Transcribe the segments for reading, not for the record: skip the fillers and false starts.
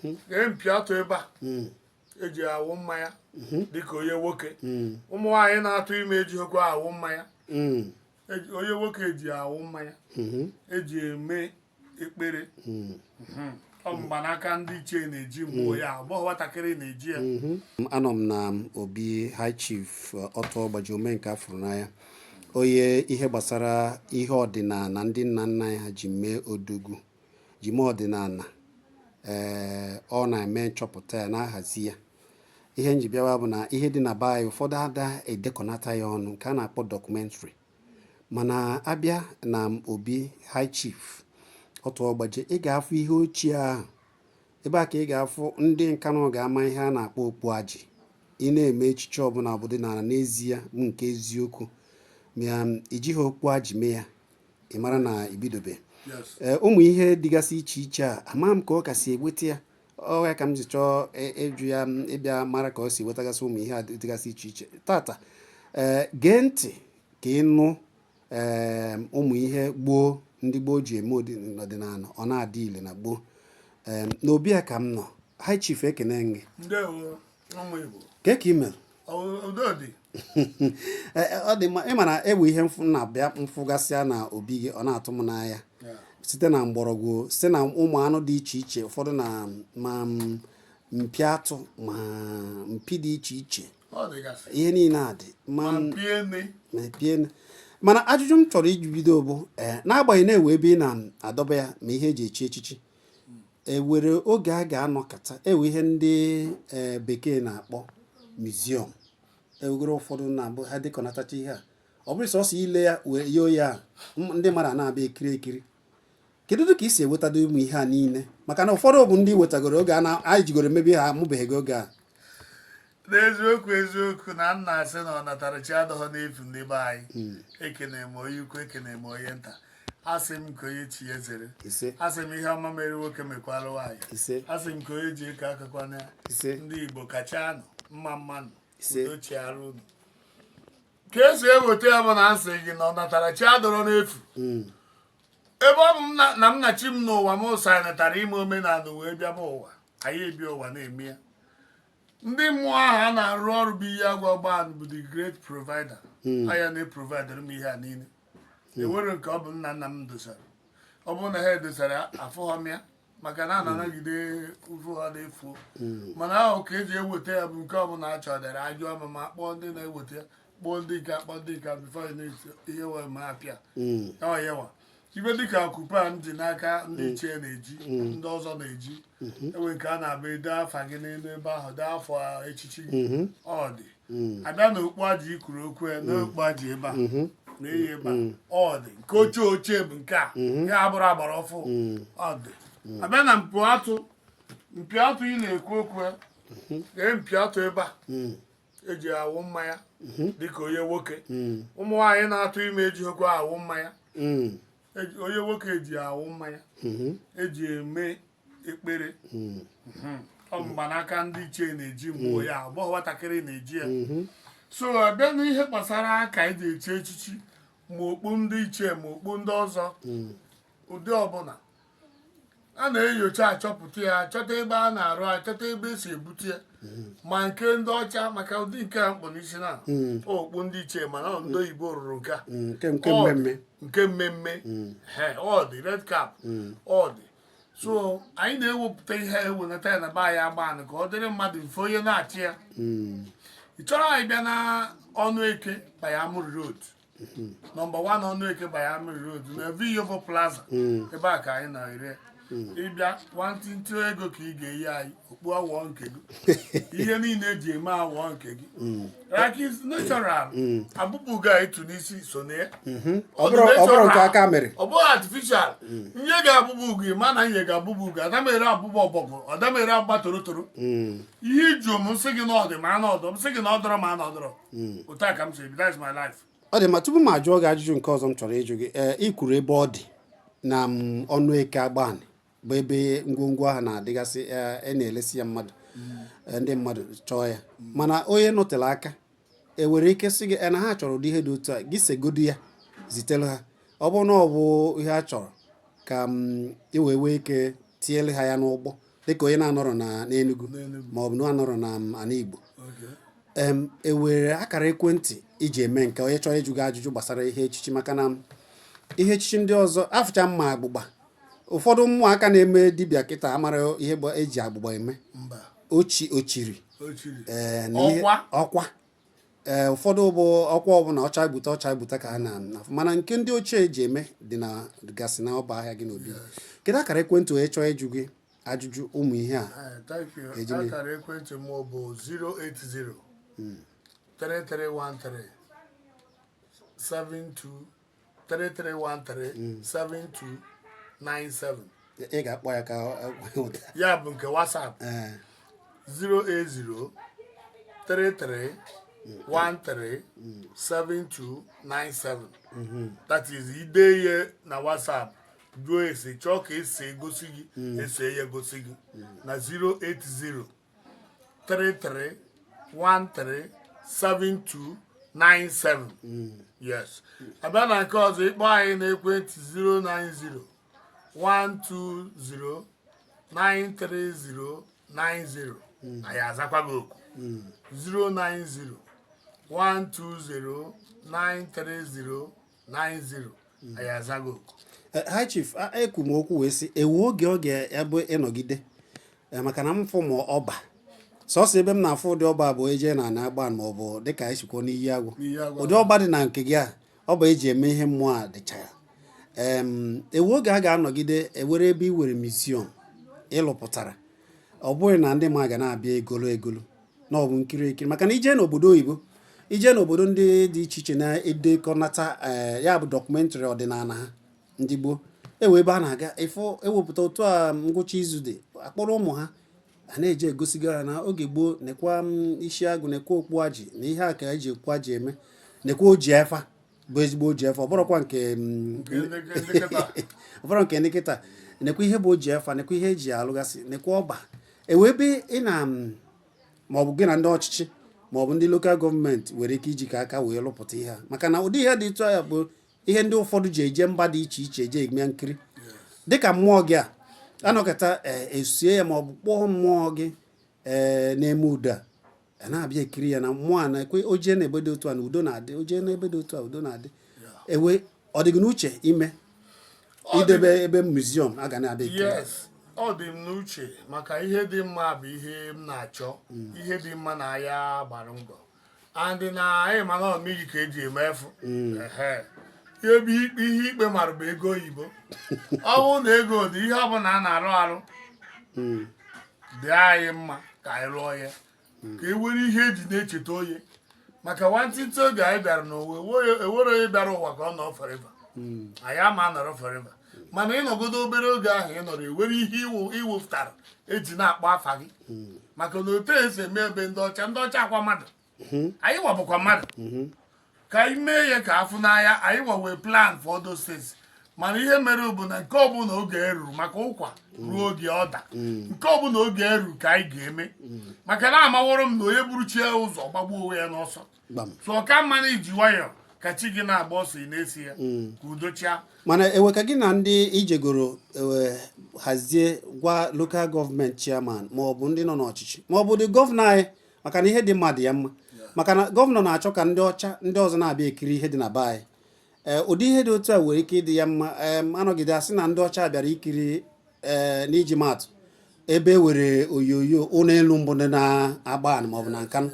mpịatụ ebe a eji awụ mmanya dịka onye nwoke ụmụ nwaanyị na-atụ ime ejighịkwa awụ mmanya onye nwoke eji awụ mmanya eji eme ekpere mgbanaka ndị ichie na-eji mgbe ya agbọghọ nwatakịrị na-eji ya. Anọ m na obi High Chief Otuogbajie Omenkeafuru n'anya onye ihe gbasara ihe ọdịnala ndị nna nna ya ji mee odogwu ji mee ọdịnala ọ na-eme nchọpụta ya na-ahazi ya. Ihe njibịawa bụ na ihe dị na be anyị ụfọdụ ada edekọnata ya ọnụ nke a na-akpọ dọkụmentrị, mana abịa na obi High Chief Otuogbajie ị ga-afụ ihe ochie ahụ. Ebe a ka ị ga-afụ ndị nkanụ ga-ama ihe a na-akpọ okpuajị ị na-eme echiche ọbụla ọdịnala n'ezie nke eziokwu ma ijighị okpuajị mee ya ị mara na ibidobe ụmụ ihe dịgasị iche iche a ama m ka ọ kasị eweta ya ọya ka m ji chọọ ịjụ ya ịbịa mara ka ọ si wetagasị ụmụ ihe dịgasị iche iche tata. Gee ntị ka ịnụ ụmụ ihe gboo ndị gboo ji eme ọdịnala ọ na-adị ile na gboo. N'obi a ka m nọ. High Chief ekene gị. Ka ị mere? Ọ dị mma ịma na ewu ihe na-abịa mfụgasịa na obi gị ọ na-atụ m n'anya site na mgbọrọgwụ site na ụmụ anụ dị iche iche ụfọdụ na ma mpi atụ ma mpi dị iche iche ihe niile adị mana ajụjụ m chọrọ iji bido bụ n'agbanyeghị na-ewe ebe ị na-adọba ya ma ihe eji echi echichi ewere oge a ga-anọkọta ewe ihe ndị bekee na-akpọ museum ewegoro ụfọdụ na-abụ ha dịkọnatacha ihe a ọ bụrụ sọsọ ile ya wee yoo ya ndị mmadụ na-abịa ekiri ekiri. Kedu ka ị si ewetado ụmụ ihe a niile maka na ụfọdụ bụ ndị wetagoro oge anyị jigoro emebi ha amụbeghị gị oge a? Eziokwu na nna asị na ọ natara chi adọghọ n'efu ndị be anyị ekene m onye ukwu ekene m onye nta asị m ka onye chi ya zere asị m ihe ọma mere nwoke mekwara nwaanyị asị m ka onye ji eke akakwana ya ndị Igbo kacha anụ mma mmanụ udochi arụ unu ka esi eweta ya bụ na asị gị na ọ natara chi adọrọ n'efu ebe ọ bụ na m na chi m n'ụwa m ụsa natara ime omenala wee bịa bụ ụwa anyị ebi ụwa na-eme ya. Ndị mmụọ ahụ a na-arụ ọrụ bụ ihe agwa gbaan bụ the great provider anya na-eprovidere m ihe a niile enwere nke ọ bụ nna nna m dosara ọ bụrụ na ha edosara afụghọ m ya maka na a na-anagide ufu ha na-efuo mana ahụ ka eji eweta ya bụ nke ọbụla a chọdara ajụ ọmụma kpọọ ndị na-eweta ya kpọọ ndị nke akpọ ndị nke bifo ihe wee ma apịa yawa ibe dịka akupe a m ji n'aka ndị ichie na-eji ndị ọzọ na-eji enwe nke a na-abụ edo afa gị n'elu ebe ahụ dee afọ echichi gị ọ dị abịa na okpuajị ikwuru okwu ya na okpuajị ebe a na-eyi ebe a ọ dị nke ochie bụ nke a ihe abụrụ agbara ọfụ ọ dị abịa na mpi atụ ị na-ekwu okwu ya gee mpi atụ ebe a eji awụ mmanya dịka onye nwoke ụmụ nwaanyị na-atụ ime ejighịkwa awụ mmanya onye nwoke eji awụ mmanya eji eme ekpere mgbanaka ndị ichie na-eji mgbe ya agbọghọ nwatakịrị na-eji ya. So abịa n'ihe gbasara aka eji echi echichi ma okpu ndị ichie ma okpu ndị ọzọ ụdị ọbụla a na-enyocha achọpụta ya chọta ebe a na-arụ achọta ebe esi ebute ya ma nke ndị ọcha maka ụdị nke a mkpọ n'isi na okpu ndị ichie mana ndị oyibo rụrụ nke a nke mmemme ọ dị red cap ọ dị. So anyị na-ewepụta ihe ewenata ya na be anyị agbanị ka ọ dịrị mmadụ mfe onye na-achị ya. Ị chọrọ anyị bịa na ọnụ eke Bayamuri Road nọmba 1 ọnụ eke Bayamuri Road na Viyovo Plaza ebe a ka anyị na-ere ịbịa nwantịntị ego ka ị ga-eyi anyị okpu awọ nke gị ihe niile eji eme awọ nke gị rakis natural abụbụ ga-etu n'isi so na ya ọ bụghị artificial nye ga-abụbụ gị ma na nye ga-abụbụ gị adamere abụbụ ọbọgwụ ọdamere agba torotoro ihe iju m nsị gị na ọdị ma na ọdọ nsị gị na ọdọrọ ma na ọdọrọ otu a ka m si ebi that's my life. Ọ dị ma tupu m ajụọ gị ajụjụ nke ọzọ m chọrọ ịjụ gị ị kwuru ebe ọ dị na ọnụ eke agbanị bụ ebe ngwongwo ahụ na-adịgasị na-elesi ya mmadụ ndị mmadụ chọọ ya mana onye nọtere aka enwere ike sị gị na ha chọrọ ụdị ihe dị otu a gị segodu ya zitere ha ọ bụ na ọ bụ ihe a chọrọ ka i wee ike tinyere ha ya n'ụgbọ dịka onye na-anọrọ na n'Enugu maọbụ na anọrọ na ana Igbo ewere akara ekwentị iji eme nke onye chọrọ ịjụ gị ajụjụ gbasara ihe echichi, maka na ihe echichi ndị ọzọ afụcha mma agbụgba. Ụfọdụ ụmụaka na-eme dibịa kịta amara ihe eji agbụgba eme ochiri ọkwa ụfọdụ bụ ọkwa ọbụla ọcha egbute ka ha na-afụ, mana nke ndị ochie eji eme dị na gasị na ọba ahịa gị n'obi. Kedu akara ekwentị onye chọọ ịjụ gị ajụjụ ụmụ ihe a? Akara ekwentị m bụ 080 3313 7297. Ị ga-akpọ ya ka ya bụ nke WhatsApp 080 3313 7297. That is ide ihe na WhatsApp jụọ ese chọọ ka esi egosi gị ese ya egosi gị na 080 3313 7297. Yes. Abịa na nke ọzọ ịkpọ anyị na ekwentị 090 120 93090. Anyị azakwa gị oku 090 120 93090. Anyị azaghị oku. High Chief, ekwu m okwu wee sị ewu oge ọ ga-ebe ịnọgide maka na mfụ ma ọba sọsọ ebe m na-afụ ụdị ọba bụ eje na na-agba maọbụ dịka esikwo n'iyi agwụ. Ụdị ọba dị na nke gị a ọba eji eme ihe mmụọ a dịcha ya. Ewu oge a ga-anọgide ewere ebe i were museum ịlụpụtara, ọ bụghị na ndị ma ga na-abịa egolo na ọ bụ nkiri maka na ije n'obodo oyibo, ije n'obodo ndị dị iche iche na-edekọnata ya bụ dọkụmentrị ọdịnala ha ndị gboo ewe ebe a na-aga ewepụta otu a ngwụcha izu dị akpọrọ ụmụ ha a na-eje egosigara na oge gboo nekwa isi agụ nekwa okpu ajị na ihe a ka eji okpu ajị eme, nekwa oji efa bụ ezigbo oji efa, ọbụrụkwa nke ndị kịta, nekwa ihe bụ oji efa, nekwa ihe eji alụgasị, nekwa ọba ewe ebe ị na maọbụ gị na ndị ọchịchị maọbụ ndị lokal gọọmenti nwere ike iji ka aka wee lụpụta ihe a, maka na ụdị ihe dị etu ya bụ ihe ndị ụfọdụ ji eje mba dị iche iche eje eme nkiri dịka mmụọ gị a anọkọta esie ya maọbụ kpọọ mmụọ gị na-eme udo a na-abịa ekiri ya na mmụọ a na-ekwe oje na ebe dị otu a na udo na-adị, oje na ebe dị otu a udo na-adị. Ewe ọ dịghị n'uche ime idebe ebe museum a ga na-abịa ekiri? Yes, ọ dị m n'uche maka ihe dị mma bụ ihe m na-achọ. Ihe dị mma na ya gbara mbọ andị na anyị mana mmiri ka eji eme efu. Ihe bụ ihe ikpe mara bụ ego oyibo. Ọ bụrụ na ego dị ihe ọbụla a na-arụ arụ dị anyị mma ka anyị rụọ ya ka e were ihe eji na-echeta onye, maka nwantịntị oge anyị bịara n'ụwa ewere onye bịara ụwa ka ọ nọ forever. Anyị ama anọrọ forever, mana ịnọgodo obere oge ahụ ị nọrọ ewere ihe iwepụtara eji na-akpọ afa gị, maka na otu esi eme ebe ndị ọcha akwa mmadụ, anyị wabụkwa mmadụ ka anyị mee ya ka afụ n'anya. Anyị nwewe plan for those things, mana ihe mere bụ na nke ọbụla oge eruru maka ụkwa ruo oge ọda, nke ọbụla oge eruru ka anyị ga-eme, maka na amaworo m na onye buruchie ụzọ gbagbuo onwe ya n'ọsọ. So ka mmanụ iji nwayọọ ka chi gị na-agba ọsọ ị na-esi ya ka udochia. Mana ewe ka gị na ndị ijegoro hazie gwa lokal gọọmenti chairman maọbụ ndị nọ n'ọchịchị maọbụ dị gọvanọ anyị, maka na ihe dị mma dị ya mma, maka na gọvanọ na-achọ ka ndị ọcha ndị ọzọ na-abịa ekiri ihe dị na be anyị. Ụdị ihe dị otu a nwere ike ịdị ya mma anọgide asị na ndị ọcha bịara ikiri n'iji maatụ ebe were oyoyo ụlọ elu mbụ ndị na-agba maọbụ na Nkanụ,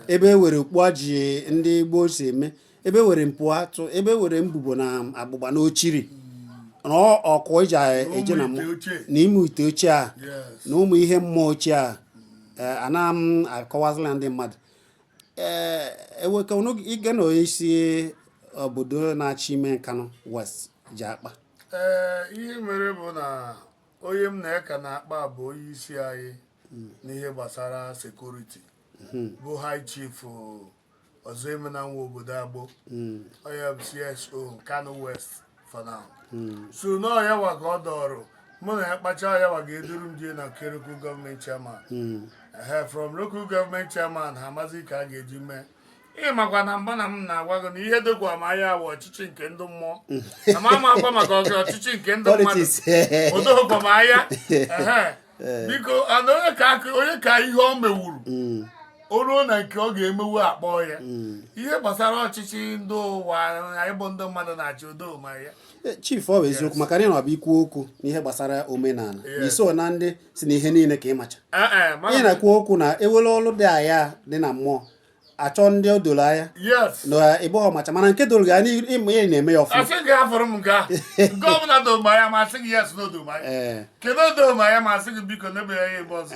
ebe were okpu ajị ndị gboo si eme, ebe were mpụ atụ, ebe were mbubo na agbụgba na ochiri na ọkụ eji eje na ime ite ochie a na ụmụ ihe mmụọ ochie a ana m akọwazila ndị mmadụ. Eweka ige na onye isi obodo na-achị ime Nkanụ West ji akpa. Ihe mere bụ na onye m na-eka na-akpa bụ onye isi anyị n'ihe gbasara sekuriti bụ High Chief ọzọ emena nwa obodo Agbo, onye bụ CSO Nkanụ West for now. So na ya wa ka ọ dọrọ mụ na ya kpacha ya wa ga-eduru m jee na nke local government chairman. From local government chairman ha amazi ka a ga-eji mee. Ị makwa na mba na m na-agwa gị na ihe dịkwa ma ya bụ ọchịchị nke ndị mmụọ na ma akwa maka ọchịchị nke ndị mmadụ odokwa ma ya biko ana onye ka ihe o mewuru o ruo na nke ọ ga-emewu akpọ ya ihe gbasara ọchịchị ndị ụwa anyị bụ ndị mmadụ na-achị udo ma ya chief ọ bụ eziokwu maka na ọ bụ ikwu okwu n'ihe gbasara omenala iso na ndị si na ihe niile ka ịmacha ihe na-ekwu okwu na ewere ọlụ dị anya dị na mmụọ achọ ndị o doro anya na ịbụghị ọmacha mana nke doro gị anya ịma ihe na-eme ya ọfụma asị gị afọrọ m nke ahụ nke ọbụla doma ya ma asị gị yes na odomanya kedu odoma ya ma asị gị biko n'ebe ya ebe ọzọ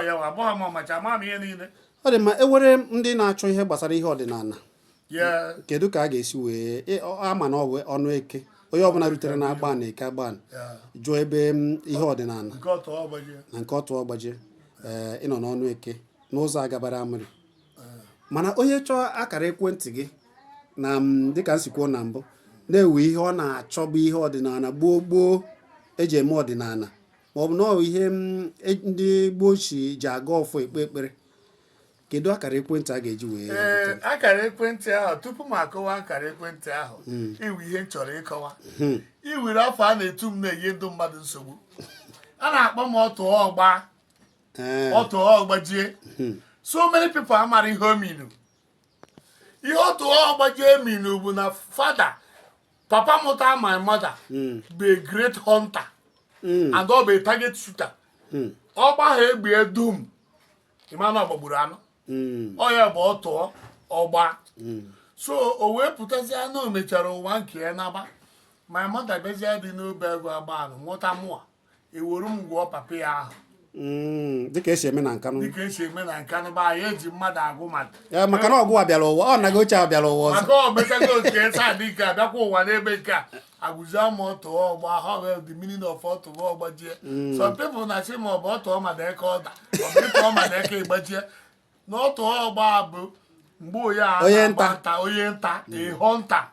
ya nwa abụghị m ọmacha ama m ihe niile ọ dị mma ewere ndị na-achọ ihe gbasara ihe ọdịnala kedu ka a ga-esi wee ama na ọ bụ ọnụ eke onye ọbụla rutere na agba na eke agba jụọ ebe ihe ọdịnala na nke Otuogbajie ịnọ n'ọnụ eke n'ụzọ agabara amịrị mana onye chọọ akara ekwentị gị na dịka nsikwuo na mbụ na-ewe ihe ọ na-achọ bụ ihe ọdịnala gboo eji eme ọdịnala maọbụ na ihe ndị gboo chi ji aga ọfọ ekpe ekpere kedu akara ekwentị a ga-eji wee akara ekwentị ahụ tupu m akọwa akara ekwentị ahụ iwu ihe m chọrọ ịkọwa iwere afọ a na-etu m na-enye ndị mmadụ nsogbu a na-akpọ m Otuogbajie so many people amara ihe o minu ihe Otuogbajie minu bụ na father papa mụta my mother bụ a great hunter and ọ bụ a target shooter ọ gbagha egbe dum ịmana ọgbagburu anụ ya bụ Otuogba so o wee pụtazi anụ o mechara ụwa nke ya naba my mother bezie dị n'obe ego agba anụ nwụta mụa ewuru m gwụọ papa ya ahụ dịka esi eme na Nkanụ bụ anyị eji mmadụ agụ mmadụ maka na ọgụ abịara ụwa ọ naghị oche abịara ụwa ọzọ maka ọ metago oke esa dị ike abịakwa ụwa n'ebe nke a agụzi ama Otuogba ha wee the meaning of Otuogbajie some people na-achị ma ọ bụ Otuomadeke ọda ọ bụ Otuomadeke ịgbajie na Otuogba bụ mgbe onye nta ịhọ nta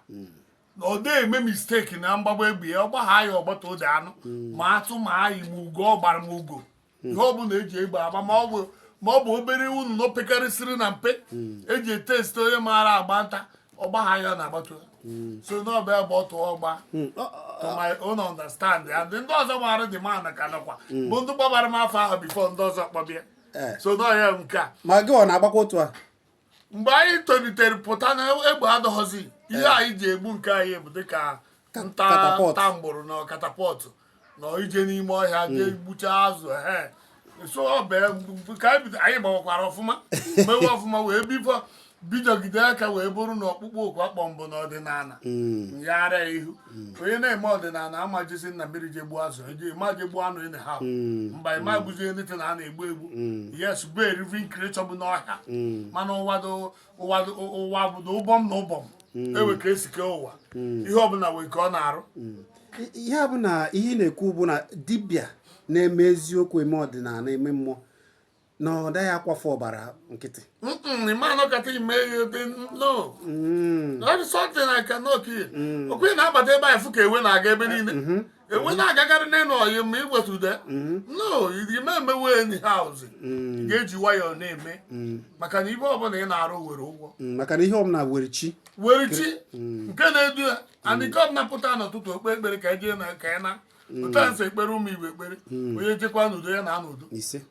na ọ dị eme mistake na mgbagba egbe ya ọgbagha ya ọgbata ụdị anụ ma atụ ma anyị ma ugo ọ gbara m ugo ihe ọ bụla eji egbe agba ma ọ bụ obere unu na opekarịsịrị na mpe eji etesti onye maara agba nta ọgbagha ya na-agbatu so n'ọbịa bụ Otuogba to my own understand ya ndị ọzọ gbara dị mana ka nọkwa bụ ndị gbabara m afọ ahụ bifo ndị ọzọ kpọbịa so n'ọhịa nke a ma gị ọ na-agbakwa otu a mgbe anyị tolitere pụta na egbe adọghọzi ihe anyị ji egbu nke anyị bụ dịka nta mgbụrụ na katapọtụ na ije n'ime ọhịa jee gbuchaa azụ so ka anyị gbawakwara ọfụma mewe ọfụma wee bidogide aka wee bụrụ na ọkpụkpọ oku akpọ mbụ n'ọdịnala ngagharịa ihu onye na-eme ọdịnala amajizi na mmiri je gbuo azụ ma je gbuo anụ ị na ha mba ịma gbuzie ndị na a na-egbu egbu yes bụ erivin krechọ bụ n'ọhịa mana ụwa bụ ụbọm na ụbọm ewe ka esi kee ụwa ihe ọbụla wee ka ọ na-arụ ihe bụ na ihe na-ekwu bụ na dibịa na-eme eziokwu eme ọdịnala eme mmụọ na ọ daghị akwafu ọbara nkịtị okwenye na-abata ebe anyị fụ ka ewe na-aga ebe niile ewe na-agagarị n'ịnụ ọyị ma iweta ude ime emewe enyi ha ozi ga-eji nwayọọ na-eme maka na ibe ọbụla ị na-arụ were ụgwọ maka na ihe ọbụla were chi nke na-edu ya and ike ọbụla pụta n'ụtụtụ okpe ekpere ka eje na ka ya na ụta nso ekpere ụmụ igbo ekpere onye jekwa n'udo ya na n'udo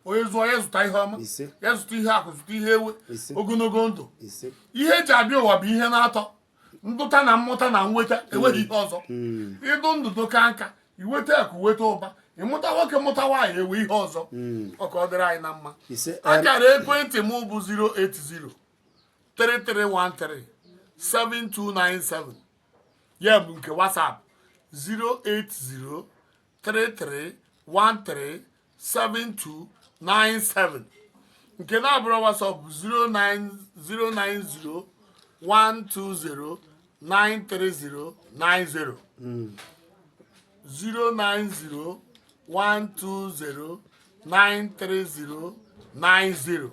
onye zụọ ya zụta ihe ọma ya zụta ihe akụ zụta ihe ewe ogologo ndụ ihe eji abịa ụwa bụ ihe na-atọ ndụta na mmụta na nweta enweghị ihe ọzọ ịdụ ndụ ka nka iweta akụ weta ụba ịmụta nwoke mụta nwaanyị ewe ihe ọzọ ọka ọ dịrị anyị na mma akara ekwentị m bụ 08033137297 ya bụ nke WhatsApp 08033137297 nke na-abụrụ WhatsApp bụ 09012093090 09012093090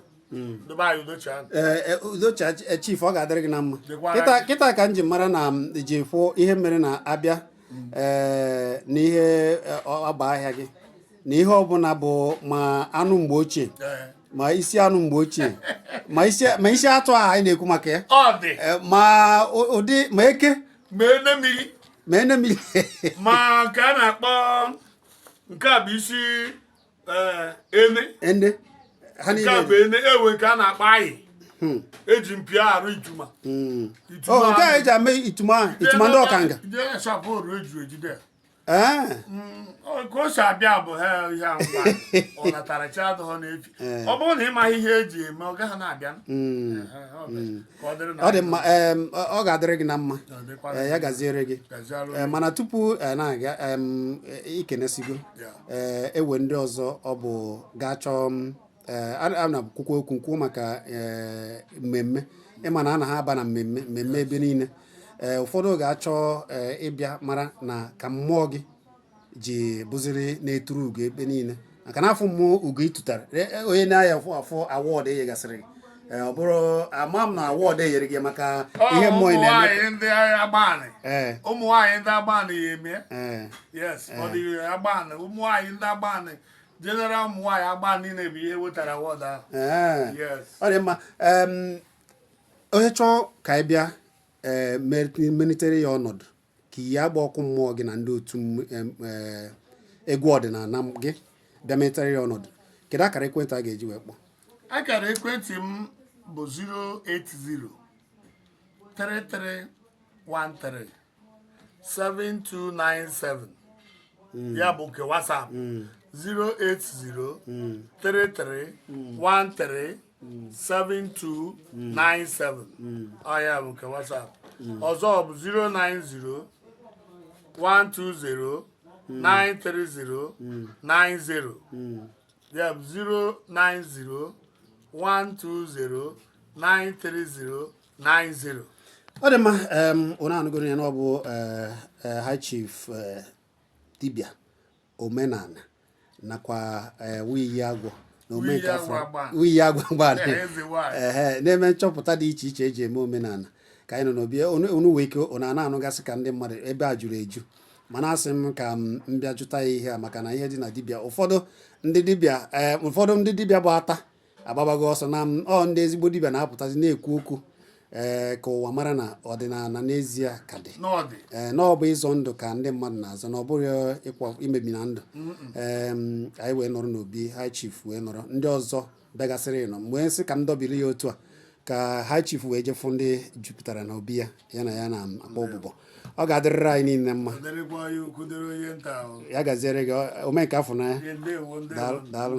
udocha chief ọ ga-adịrị gị na mma kịta ka m ji mara na ji fụ ihe mere na abịa n'ihe ọba ahịa gị na ihe ọbụla bụ ma anụ mgbe ochie ma isi anụ mgbe ochie ma isi atụ a anyị na-ekwu maka ya ma ụdị ma eke ma enemiri ma ma nke a na-akpọ nke a bụ isi ene ha niile bụ ene ewe nke a na-akpa anyị eji mpi arụ ituma nke a eji ame ituma ndị ọkanga ka o si abịa bụ ha ihe ngwa ọ natara chi adịghọ n'efi ọ bụrụ na ịmaghị ihe eji eme ọ gaghị na-abịa ọ dị mma ọ ga-adịrị gị na mma ya gaziere gị mana tupu na-aga ikenesigo ewe ndị ọzọ ọ bụ ga-achọ a na-akwụkwọ okwu nkwu maka mmemme ịma na a na ha aba na mmemme ebe niile ụfọdụ ga-achọ ịbịa mara na ka mmụọ gị ji bụziri na-eturu ugo ebe niile maka na afọ mmụọ ugo ịtụtara onye na-aya afọ awọdụ enyegasịrị ọ bụrụ ama m na awọdụ enyere gị maka ihe mmụọ na-eme ụmụ nwaanyị ndị agbanị ya eme ụmụ nwaanyị ndị agbanị general ụmụ nwaanyị agbanị na-ebe ihe wetara awọdụ ahụ ọ dị mma onye chọọ ka ị bịa melitere ya ọnọdụ ka ihe agba ọkụ mmụọ gị na ndị otu egwu ọdịnala gị bịa melitere ya ọnọdụ kedu akara ekwentị a ga-eji wee kpọọ? Akara ekwentị m bụ 080 3313 7297 ya bụ nke WhatsApp 080 3313 7297 ya bụ nke WhatsApp ọzọ bụ 090 120 930 90 ya bụ 090 120 930 90. Ọ dị mma ụna anụgoro ya na ọ bụ High Chief dibịa omenala nakwa wiyi agwọ na wiyi agwọ gbara na-eme nchọpụta dị iche iche eji eme omenala ka anyị nọ n'obi unu wee ike ụna na-anụgasị ka ndị mmadụ ebe a juru eju mana asị m ka m bịa jụta ya ihe a maka na ihe dị na dibịa ụfọdụ ndị dibịa bụ ata agbabago ọsọ na ndị ezigbo dibịa na-apụtazi na-ekwu okwu ka ụwa mara na ọdịnala n'ezie ka dị na ọ bụ ịzọ ndụ ka ndị mmadụ na-azọ na ọ bụrụ imebi na ndụ anyị wee nọrọ n'obi High Chief wee nọrọ ndị ọzọ begasịrị nọ mgbe nsị ka m dọbiri ya otu a ka High Chief wee jefu ndị jupụtara na obi ya ya na akpa ọbụbọ ọ ga-adịrịrị anyị niile mma ya gaziere gị Omenkeafuru n'anya daalụ.